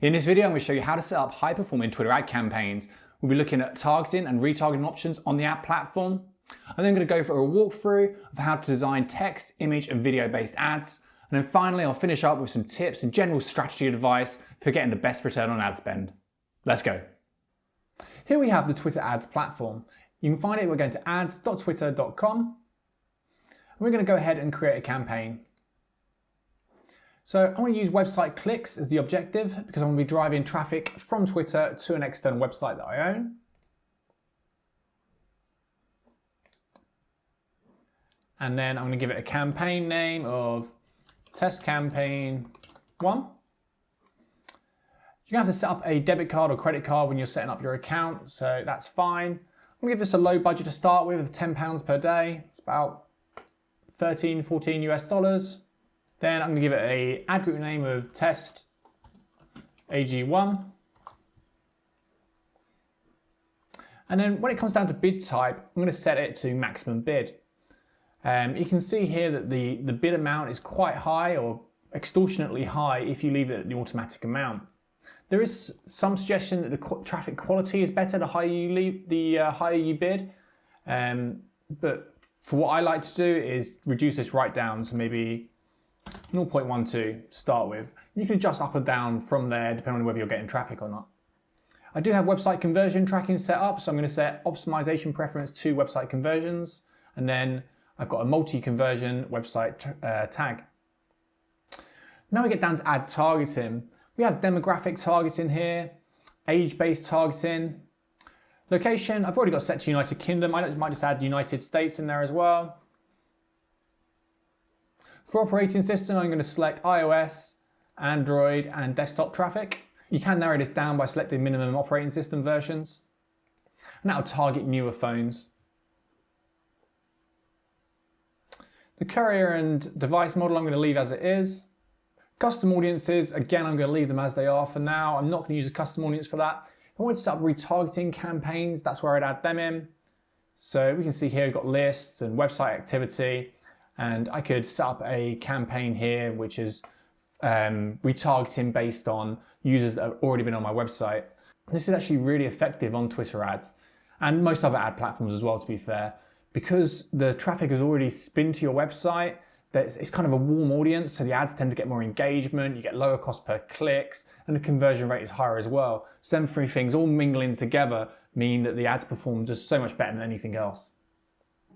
In this video, I'm going to show you how to set up high-performing Twitter ad campaigns. We'll be looking at targeting and retargeting options on the ad platform. I'm then going to go for a walkthrough of how to design text, image, and video-based ads. And then finally, I'll finish up with some tips and general strategy advice for getting the best return on ad spend. Let's go. Here we have the Twitter ads platform. You can find it, we're going to ads.twitter.com. And we're going to go ahead and create a campaign. So I'm going to use website clicks as the objective because I'm going to be driving traffic from Twitter to an external website that I own. And then I'm going to give it a campaign name of Test Campaign 1. You have to set up a debit card or credit card when you're setting up your account, so that's fine. I'm going to give this a low budget to start with of £10 per day. It's about 14 US. Then I'm going to give it an ad group name of Test AG1. And then when it comes down to bid type, I'm going to set it to maximum bid. You can see here that the bid amount is quite high or extortionately high if you leave it at the automatic amount. There is some suggestion that the traffic quality is better the higher you leave, the higher you bid. But for what I like to do is reduce this right down to maybe 0.12 to start with. You can adjust up or down from there depending on whether you're getting traffic or not. I do have website conversion tracking set up, so I'm going to set optimization preference to website conversions, and then I've got a multi-conversion website tag. Now we get down to ad targeting. We have demographic targeting here, age-based targeting. Location, I've already got set to United Kingdom. I might just add United States in there as well. For operating system, I'm going to select iOS, Android, and desktop traffic. You can narrow this down by selecting minimum operating system versions. And that'll target newer phones. The courier and device model I'm going to leave as it is. Custom audiences, again, I'm going to leave them as they are for now. I'm not going to use a custom audience for that. If I want to set up retargeting campaigns, that's where I'd add them in. So we can see here we've got lists and website activity. And I could set up a campaign here, which is retargeting based on users that have already been on my website. This is actually really effective on Twitter ads and most other ad platforms as well, to be fair. Because the traffic has already been to your website, it's kind of a warm audience, so the ads tend to get more engagement, you get lower cost per clicks, and the conversion rate is higher as well. So them three things all mingling together mean that the ads perform just so much better than anything else.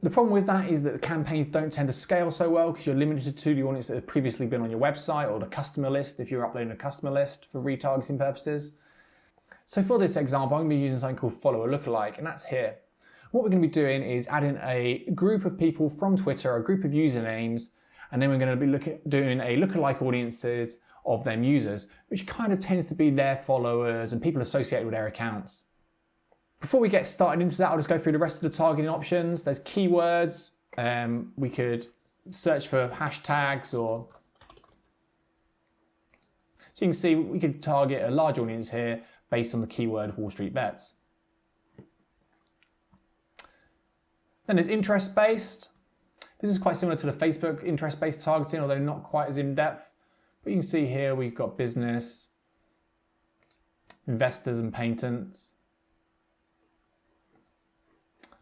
The problem with that is that the campaigns don't tend to scale so well because you're limited to the audience that have previously been on your website or the customer list if you're uploading a customer list for retargeting purposes. So for this example, I'm going to be using something called follower lookalike, and that's here. What we're going to be doing is adding a group of people from Twitter, a group of usernames, and then we're going to be doing a lookalike audiences of them users, which kind of tends to be their followers and people associated with their accounts. Before we get started into that, I'll just go through the rest of the targeting options. There's keywords. We could search for hashtags or... So you can see we could target a large audience here based on the keyword Wall Street Bets. Then there's interest-based. This is quite similar to the Facebook interest-based targeting, although not quite as in-depth. But you can see here we've got business, investors and patents.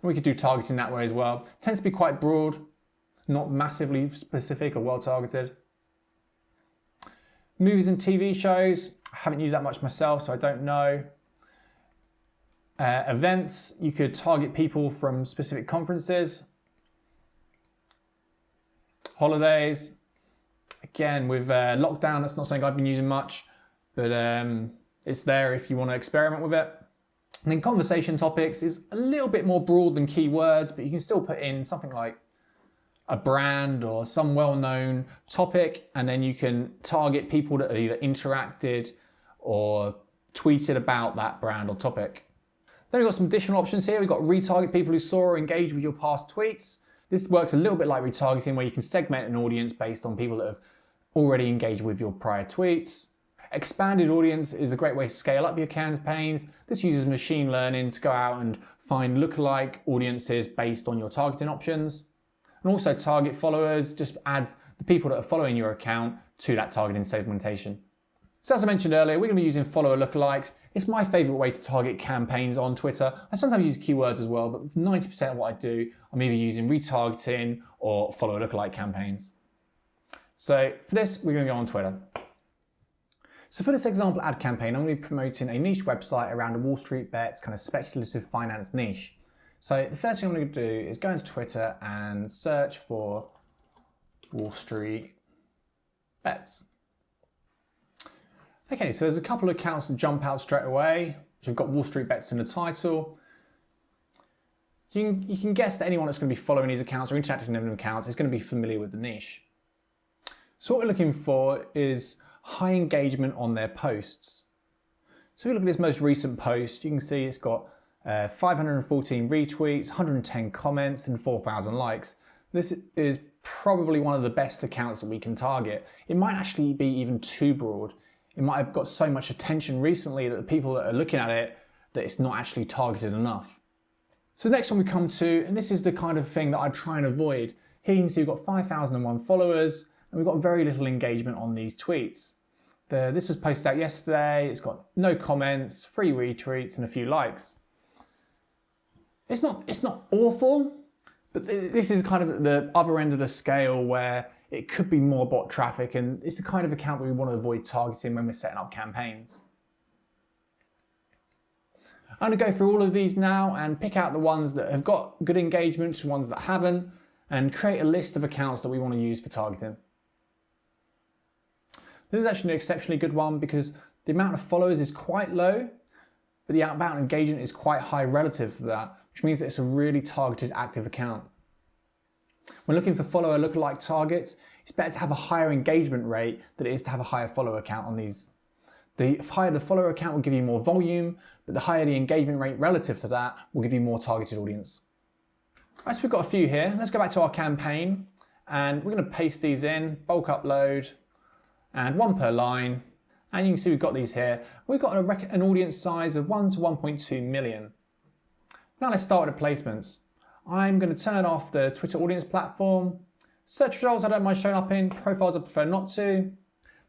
We could do targeting that way as well. It tends to be quite broad, not massively specific or well targeted. Movies and TV shows, I haven't used that much myself, so I don't know. Events, you could target people from specific conferences. Holidays, again with lockdown, that's not something I've been using much, but it's there if you want to experiment with it. And then conversation topics is a little bit more broad than keywords, but you can still put in something like a brand or some well-known topic, and then you can target people that have either interacted or tweeted about that brand or topic. Then we've got some additional options here. We've got retarget people who saw or engaged with your past tweets. This works a little bit like retargeting, where you can segment an audience based on people that have already engaged with your prior tweets. Expanded audience is a great way to scale up your campaigns. This uses machine learning to go out and find lookalike audiences based on your targeting options. And also target followers just adds the people that are following your account to that targeting segmentation. So as I mentioned earlier, we're going to be using follower lookalikes. It's my favorite way to target campaigns on Twitter. I sometimes use keywords as well, but 90% of what I do, I'm either using retargeting or follower lookalike campaigns. So for this, we're going to go on Twitter. So for this example ad campaign, I'm going to be promoting a niche website around a Wall Street bets kind of speculative finance niche. So the first thing I'm going to do is go into Twitter and search for Wall Street bets. Okay, so there's a couple of accounts that jump out straight away. You've got Wall Street bets in the title. You can guess that anyone that's going to be following these accounts or interacting with them accounts is going to be familiar with the niche. So what we're looking for is high engagement on their posts. So if you look at this most recent post, you can see it's got 514 retweets, 110 comments, and 4,000 likes. This is probably one of the best accounts that we can target. It might actually be even too broad. It might have got so much attention recently that the people that are looking at it, that it's not actually targeted enough. So the next one we come to, and this is the kind of thing that I try and avoid. Here you can see we've got 5,001 followers, and we've got very little engagement on these tweets. This was posted out yesterday, it's got no comments, 3 retweets, and a few likes. It's not awful, but this is kind of the other end of the scale where it could be more bot traffic, and it's the kind of account that we want to avoid targeting when we're setting up campaigns. I'm going to go through all of these now and pick out the ones that have got good engagement to ones that haven't, and create a list of accounts that we want to use for targeting. This is actually an exceptionally good one because the amount of followers is quite low, but the outbound engagement is quite high relative to that, which means that it's a really targeted active account. When looking for follower lookalike targets, it's better to have a higher engagement rate than it is to have a higher follower account on these. The higher the follower account will give you more volume, but the higher the engagement rate relative to that will give you more targeted audience. Right, so we've got a few here. Let's go back to our campaign and we're going to paste these in, bulk upload, and 1 per line. And you can see we've got these here. We've got an audience size of 1 to 1.2 million. Now let's start with the placements. I'm going to turn off the Twitter audience platform. Search results I don't mind showing up in, profiles I prefer not to.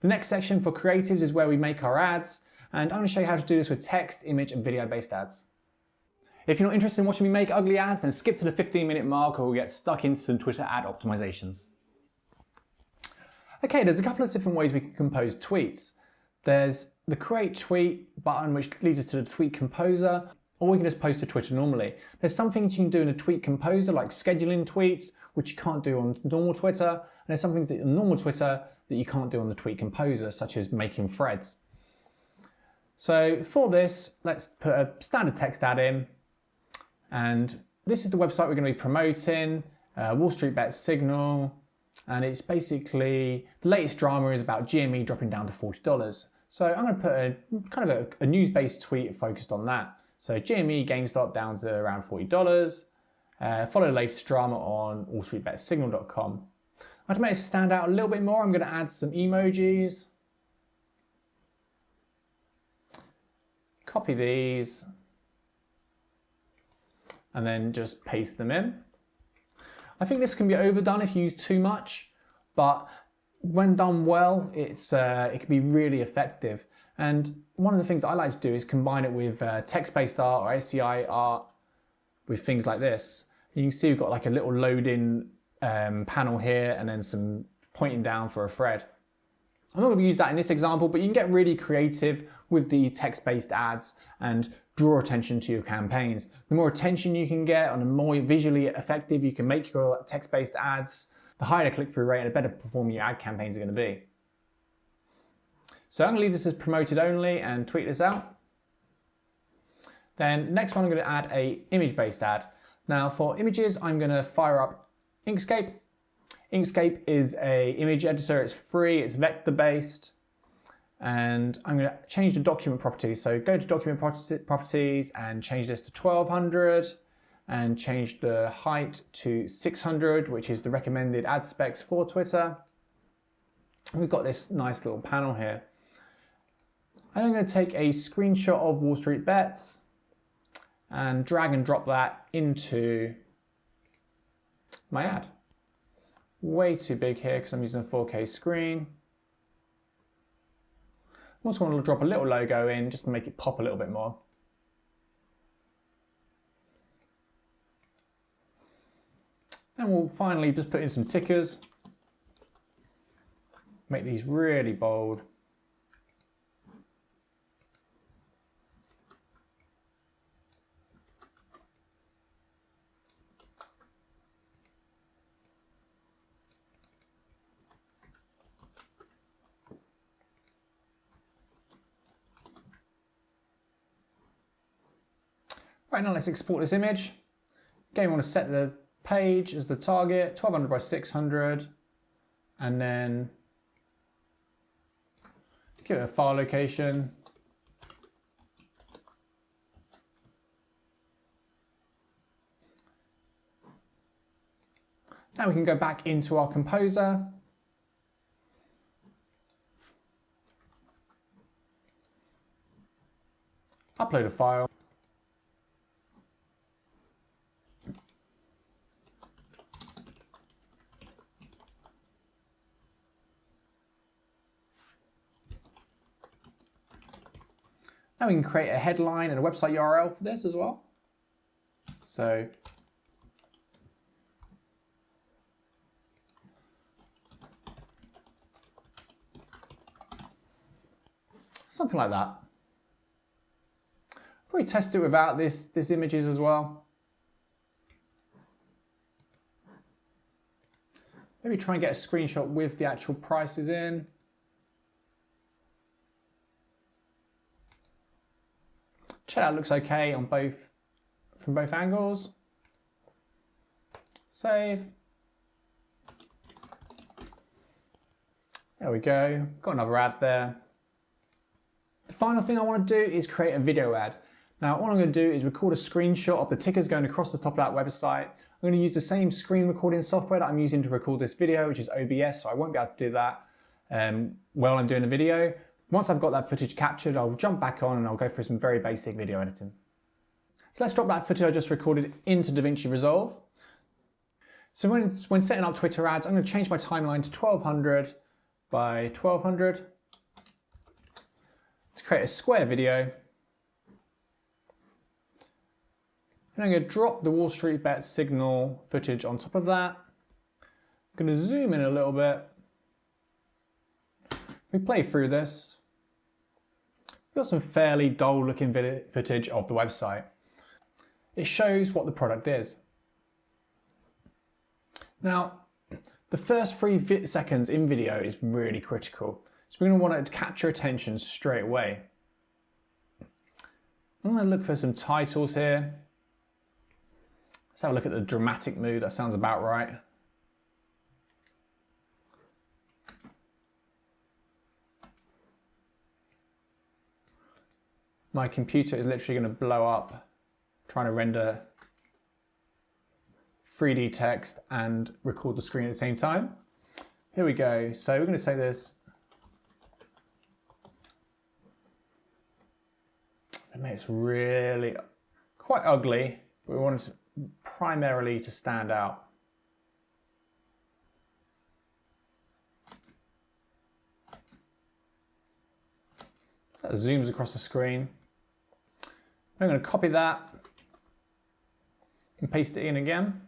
The next section for creatives is where we make our ads, and I'm going to show you how to do this with text, image, and video-based ads. If you're not interested in watching me make ugly ads, then skip to the 15-minute mark or we'll get stuck into some Twitter ad optimizations. Okay, there's a couple of different ways we can compose tweets. There's the create tweet button, which leads us to the tweet composer, or we can just post to Twitter normally. There's some things you can do in a tweet composer, like scheduling tweets, which you can't do on normal Twitter, and there's some things on normal Twitter that you can't do on the tweet composer, such as making threads. So for this, let's put a standard text ad in, and this is the website we're going to be promoting, Wall Street Bet Signal, and it's basically, the latest drama is about GME dropping down to $40. So I'm going to put kind of a news-based tweet focused on that. So GME, GameStop down to around $40. Follow the latest drama on wallstreetbetsignal.com. To make it stand out a little bit more, I'm going to add some emojis. Copy these. And then just paste them in. I think this can be overdone if you use too much, but when done well, it can be really effective. And one of the things that I like to do is combine it with text-based art or ACI art with things like this. You can see we've got like a little load-in panel here and then some pointing down for a thread. I'm not going to use that in this example, but you can get really creative with the text-based ads and draw attention to your campaigns. The more attention you can get and the more visually effective you can make your text-based ads, the higher the click-through rate and the better performing your ad campaigns are going to be. So I'm going to leave this as promoted only and tweet this out. Then next one, I'm going to add a image-based ad. Now for images, I'm going to fire up Inkscape. Inkscape is an image editor, it's free, it's vector-based. And I'm going to change the document properties. So go to document properties and change this to 1200 and change the height to 600, which is the recommended ad specs for Twitter. And we've got this nice little panel here. And I'm going to take a screenshot of Wall Street Bets and drag and drop that into my ad. Way too big here because I'm using a 4K screen. I'm also going to drop a little logo in just to make it pop a little bit more. And we'll finally just put in some tickers. Make these really bold. Right, now let's export this image. Again, we want to set the page as the target, 1200 by 600, and then give it a file location. Now we can go back into our composer. Upload a file. Now we can create a headline and a website URL for this as well. So something like that. Probably test it without this images as well. Maybe try and get a screenshot with the actual prices in. Check out, looks okay on from both angles. Save. There we go, got another ad there. The final thing I want to do is create a video ad. Now what I'm going to do is record a screenshot of the tickers going across the top of that website. I'm going to use the same screen recording software that I'm using to record this video, which is OBS, so I won't be able to do that while I'm doing the video. Once I've got that footage captured, I'll jump back on and I'll go through some very basic video editing. So let's drop that footage I just recorded into DaVinci Resolve. So when setting up Twitter ads, I'm going to change my timeline to 1200 by 1200 to create a square video. And I'm going to drop the Wall Street Bet signal footage on top of that. I'm going to zoom in a little bit. If we play through this, we've got some fairly dull looking footage of the website. It shows what the product is. Now, the first 3 seconds in video is really critical. So we're going to want to capture attention straight away. I'm going to look for some titles here. Let's have a look at the dramatic mood. That sounds about right. My computer is literally going to blow up trying to render 3D text and record the screen at the same time. Here we go. So we're going to say this. I mean, it's really quite ugly, but we want it primarily to stand out. So that zooms across the screen. I'm going to copy that and paste it in again.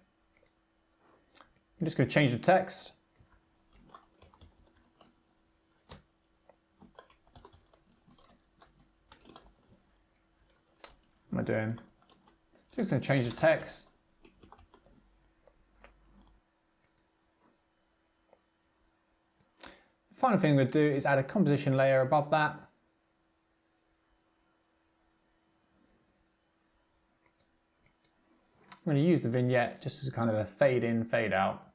I'm just going to change the text. What am I doing? Just going to change the text. The final thing I'm going to do is add a composition layer above that. I'm going to use the vignette just as a kind of a fade in, fade out.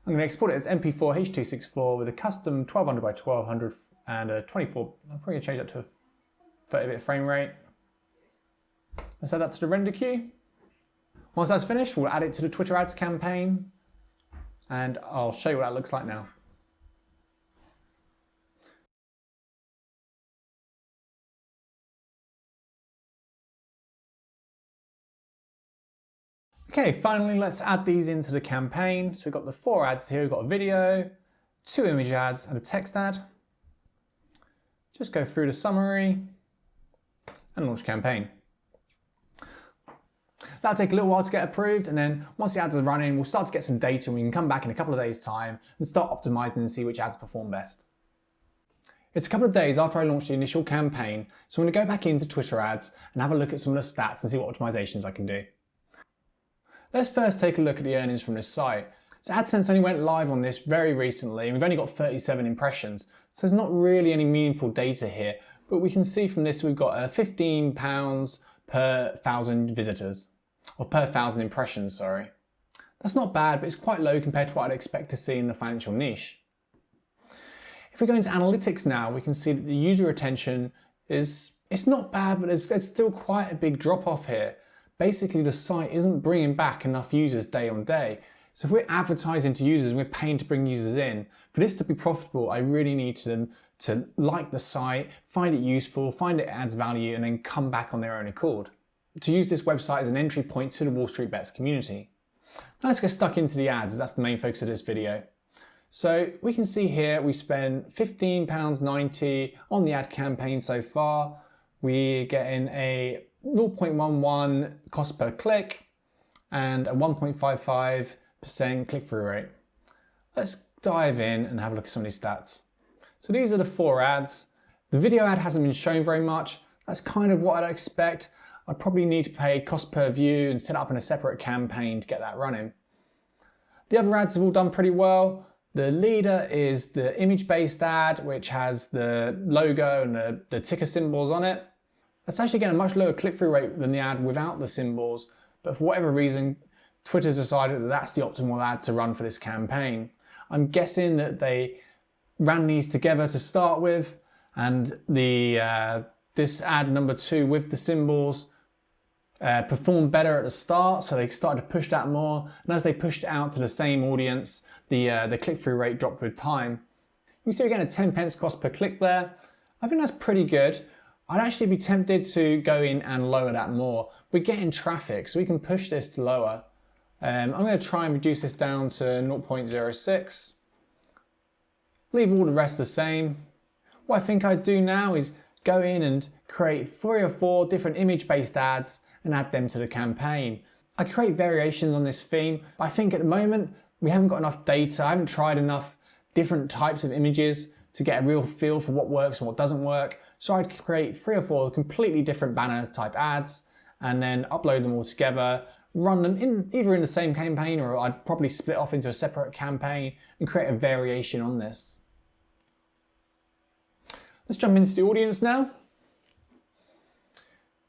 I'm going to export it as MP4 H.264 with a custom 1200 by 1200 and a 24. I'm probably going to change that to a 30-bit frame rate. Let's add that to the render queue. Once that's finished, we'll add it to the Twitter ads campaign, and I'll show you what that looks like now. Okay, finally, let's add these into the campaign. So we've got the 4 ads here. We've got a video, 2 image ads, and a text ad. Just go through the summary and launch campaign. That'll take a little while to get approved, and then once the ads are running, we'll start to get some data, and we can come back in a couple of days' time and start optimizing and see which ads perform best. It's a couple of days after I launched the initial campaign, so I'm going to go back into Twitter ads and have a look at some of the stats and see what optimizations I can do. Let's first take a look at the earnings from this site. So AdSense only went live on this very recently, and we've only got 37 impressions, so there's not really any meaningful data here, but we can see from this we've got £15 per 1,000 visitors, or per 1,000 impressions, sorry. That's not bad, but it's quite low compared to what I'd expect to see in the financial niche. If we go into analytics now, we can see that the user retention it's not bad, but there's still quite a big drop off here. Basically, the site isn't bringing back enough users day on day. So if we're advertising to users and we're paying to bring users in, for this to be profitable, I really need them to like the site, find it useful, find it adds value, and then come back on their own accord. To use this website as an entry point to the Wall Street Bets community. Now let's get stuck into the ads, as that's the main focus of this video. So we can see here we spent £15.90 on the ad campaign so far. We're getting a 0.11 cost per click and a 1.55% click-through rate. Let's dive in and have a look at some of these stats. So these are the 4 ads. The video ad hasn't been shown very much. That's kind of what I'd expect. I'd probably need to pay cost per view and set up in a separate campaign to get that running. The other ads have all done pretty well. The leader is the image-based ad, which has the logo and the ticker symbols on it. That's actually getting a much lower click-through rate than the ad without the symbols, but for whatever reason, Twitter's decided that that's the optimal ad to run for this campaign. I'm guessing that they ran these together to start with, and this ad number 2 with the symbols performed better at the start, so they started to push that more, and as they pushed it out to the same audience, the click-through rate dropped with time. You can see we're getting a 10 pence cost per click there. I think that's pretty good. I'd actually be tempted to go in and lower that more. We're getting traffic, so we can push this to lower. I'm going to try and reduce this down to 0.06. Leave all the rest the same. What I think I'd do now is go in and create 3 or 4 different image-based ads and add them to the campaign. I create variations on this theme, but I think at the moment we haven't got enough data. I haven't tried enough different types of images to get a real feel for what works and what doesn't work. So I'd create 3 or 4 completely different banner type ads and then upload them all together, run them either in the same campaign, or I'd probably split off into a separate campaign and create a variation on this. Let's jump into the audience now.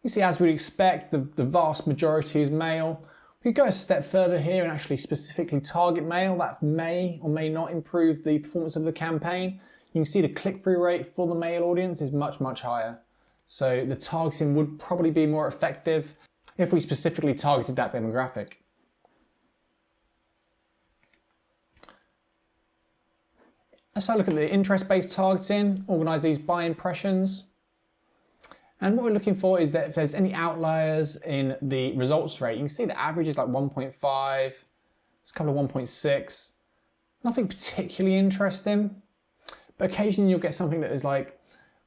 You see, as we'd expect, the vast majority is male. We could go a step further here and actually specifically target male. That may or may not improve the performance of the campaign. You can see the click-through rate for the male audience is much, much higher. So the targeting would probably be more effective if we specifically targeted that demographic. Let's have a look at the interest-based targeting, organize these by impressions. And what we're looking for is that if there's any outliers in the results rate, you can see the average is like 1.5, it's a couple of 1.6, nothing particularly interesting. But occasionally you'll get something that is like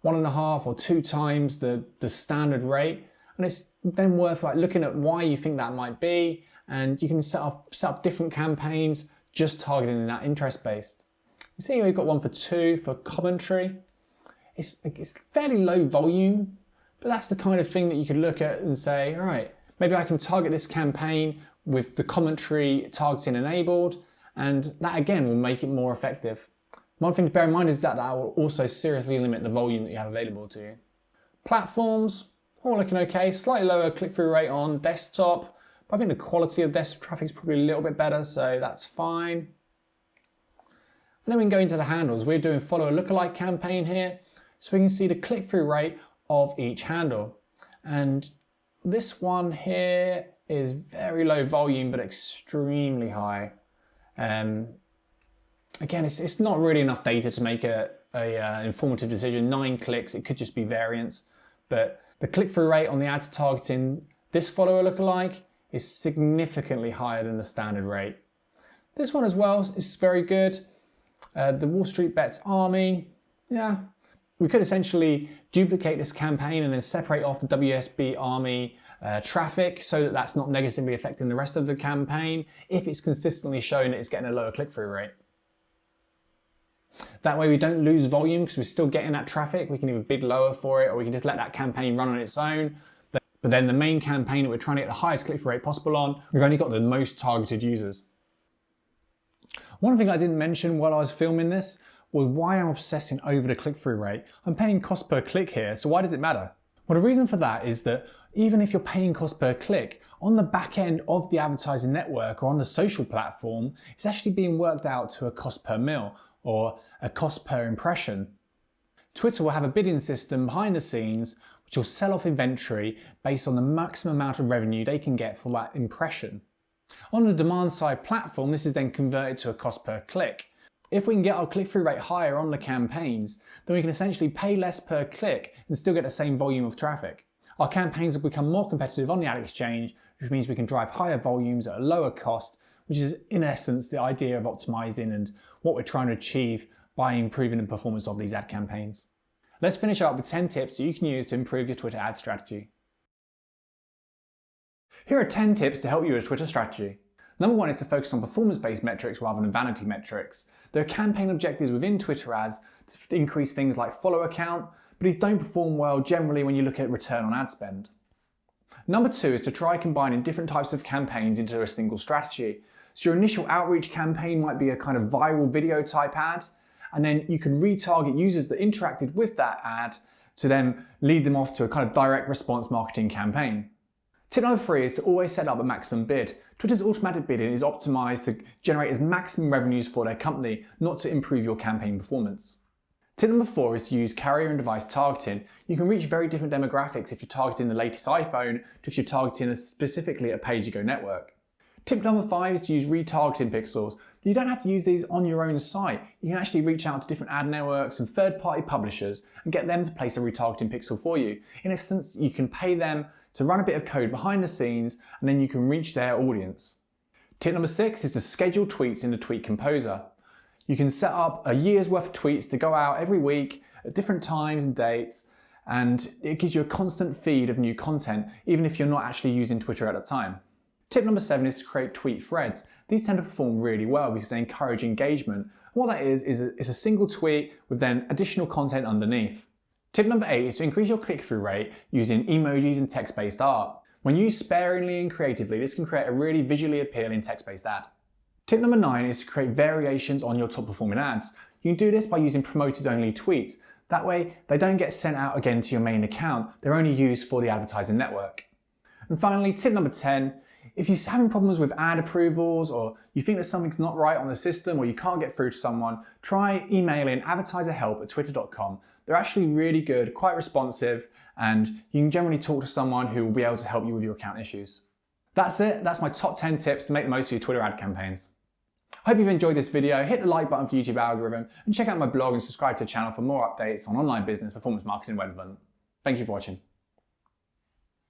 1.5 or 2 times the standard rate, and it's then worth like looking at why you think that might be, and you can set up different campaigns just targeting that interest based. You see we've got one for 2 for commentary. It's fairly low volume, but that's the kind of thing that you could look at and say, all right, maybe I can target this campaign with the commentary targeting enabled, and that again will make it more effective. One thing to bear in mind is that will also seriously limit the volume that you have available to you. Platforms, all looking okay, slightly lower click-through rate on desktop, but I think the quality of desktop traffic is probably a little bit better, so that's fine. And then we can go into the handles. We're doing follow a lookalike campaign here, so we can see the click-through rate of each handle. And this one here is very low volume, but extremely high. Again, it's not really enough data to make a informative decision. 9 clicks, it could just be variance. But the click-through rate on the ads targeting this follower lookalike is significantly higher than the standard rate. This one as well is very good. The Wall Street Bets Army, yeah. We could essentially duplicate this campaign and then separate off the WSB Army traffic so that that's not negatively affecting the rest of the campaign if it's consistently shown that it's getting a lower click-through rate. That way we don't lose volume because we're still getting that traffic. We can either bid lower for it or we can just let that campaign run on its own. But then the main campaign that we're trying to get the highest click-through rate possible on, we've only got the most targeted users. One thing I didn't mention while I was filming this was why I'm obsessing over the click-through rate. I'm paying cost per click here, so why does it matter? Well, the reason for that is that even if you're paying cost per click, on the back end of the advertising network or on the social platform, it's actually being worked out to a cost per mil or a cost per impression. Twitter will have a bidding system behind the scenes which will sell off inventory based on the maximum amount of revenue they can get for that impression. On the demand side platform, this is then converted to a cost per click. If we can get our click-through rate higher on the campaigns, then we can essentially pay less per click and still get the same volume of traffic. Our campaigns will become more competitive on the ad exchange, which means we can drive higher volumes at a lower cost, which is in essence the idea of optimizing and what we're trying to achieve by improving the performance of these ad campaigns. Let's finish up with 10 tips that you can use to improve your Twitter ad strategy. Here are 10 tips to help you with a Twitter strategy. Number one is to focus on performance-based metrics rather than vanity metrics. There are campaign objectives within Twitter ads to increase things like follower count, but these don't perform well generally when you look at return on ad spend. Number two is to try combining different types of campaigns into a single strategy. So your initial outreach campaign might be a kind of viral video type ad, and then you can retarget users that interacted with that ad to then lead them off to a kind of direct response marketing campaign. Tip number three is to always set up a maximum bid. Twitter's automatic bidding is optimized to generate as maximum revenues for their company, not to improve your campaign performance. Tip number four is to use carrier and device targeting. You can reach very different demographics if you're targeting the latest iPhone to if you're targeting specifically a pay-as-you-go network. Tip number five is to use retargeting pixels. You don't have to use these on your own site. You can actually reach out to different ad networks and third-party publishers and get them to place a retargeting pixel for you. In essence, you can pay them to run a bit of code behind the scenes and then you can reach their audience. Tip number six is to schedule tweets in the Tweet Composer. You can set up a year's worth of tweets to go out every week at different times and dates, and it gives you a constant feed of new content, even if you're not actually using Twitter at the time. Tip number seven is to create tweet threads. These tend to perform really well because they encourage engagement. And what that is a single tweet with then additional content underneath. Tip number eight is to increase your click-through rate using emojis and text-based art. When used sparingly and creatively, this can create a really visually appealing text-based ad. Tip number nine is to create variations on your top performing ads. You can do this by using promoted only tweets. That way, they don't get sent out again to your main account. They're only used for the advertising network. And finally, tip number 10, if you're having problems with ad approvals or you think that something's not right on the system or you can't get through to someone, try emailing advertiserhelp@twitter.com. They're actually really good, quite responsive, and you can generally talk to someone who will be able to help you with your account issues. That's it. That's my top 10 tips to make the most of your Twitter ad campaigns. I hope you've enjoyed this video. Hit the like button for the YouTube algorithm and check out my blog and subscribe to the channel for more updates on online business, performance marketing, and web development. Thank you for watching.